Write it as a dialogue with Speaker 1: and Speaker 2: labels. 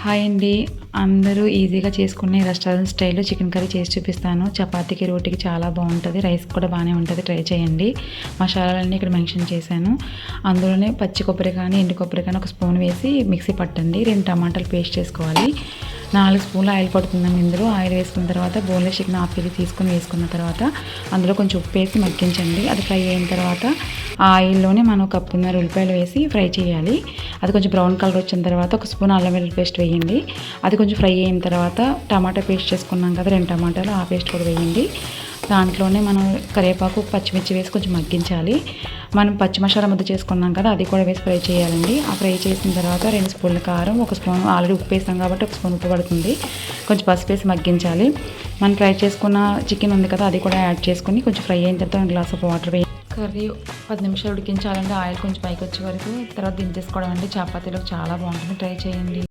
Speaker 1: Hi అండి. అందరూ ఈజీగా చేసుకునే రెస్టారెంట్ స్టైల్‌లో చికెన్ కర్రీ చేసి చూపిస్తాను. చపాతీకి, రోటీకి చాలా బాగుంటది. రైస్ కూడా బాగానే ఉంటది. ట్రై చేయండి. మసాలాలన్నీ ఇక్కడ మెన్షన్ చేశాను. అందులోనే పచ్చి కొబ్బరి కానీ, ఎండు కొబ్బరి కానీ ఒక స్పూన్ వేసి మిక్సీ పట్టండి. 2 టమాటాలు పేస్ట్ చేసుకోవాలి. 4 స్పూన్ల ఆయిల్ పడుతుందండి. ఇందులో ఆయిల్ వేసుకున్న తర్వాత బోన్లెస్ చికెన్ హాఫ్ కేజీ తీసుకొని వేసుకున్న తర్వాత అందులో కొంచెం ఉప్పు వేసి మగ్గించండి. అది ఫ్రై అయిన తర్వాత ఆ ఆయిల్లోనే మనం కప్పున్నర ఉల్లిపాయలు వేసి ఫ్రై చేయాలి. అది కొంచెం బ్రౌన్ కలర్ వచ్చిన తర్వాత ఒక స్పూన్ అల్లం వెల్లుల్లి పేస్ట్ వేయండి. అది కొంచెం ఫ్రై అయిన తర్వాత టమాటా పేస్ట్ చేసుకున్నాం కదా, 2 టమాటాలు, ఆ పేస్ట్ కూడా వేయండి. దాంట్లోనే మనం కరివేపాకు, పచ్చిమిర్చి వేసి కొంచెం మగ్గించాలి. మనం పచ్చి మసాలా ముద్ద చేసుకున్నాం కదా, అది కూడా వేసి ఫ్రై చేయాలండి. ఆ ఫ్రై చేసిన తర్వాత 2 స్పూన్ల కారం, 1 స్పూన్ ఆల్రెడీ ఉప్పు వేసాం కాబట్టి 1 స్పూన్ ఉప్పు పడుతుంది. కొంచెం పసుపు వేసి మగ్గించాలి. మనం ఫ్రై చేసుకున్న చికెన్ ఉంది కదా, అది కూడా యాడ్ చేసుకుని కొంచెం ఫ్రై అయిన తర్వాత 1 గ్లాస్ ఆఫ్ వాటర్ వేయండి. కర్రీ 10 నిమిషాలు ఉడికించాలంటే ఆయిల్ కొంచెం పైకి వచ్చే వరకు, తర్వాత దించేసుకోవడం అండి. చపాతీలోకి చాలా బాగుంటుంది. ట్రై చేయండి.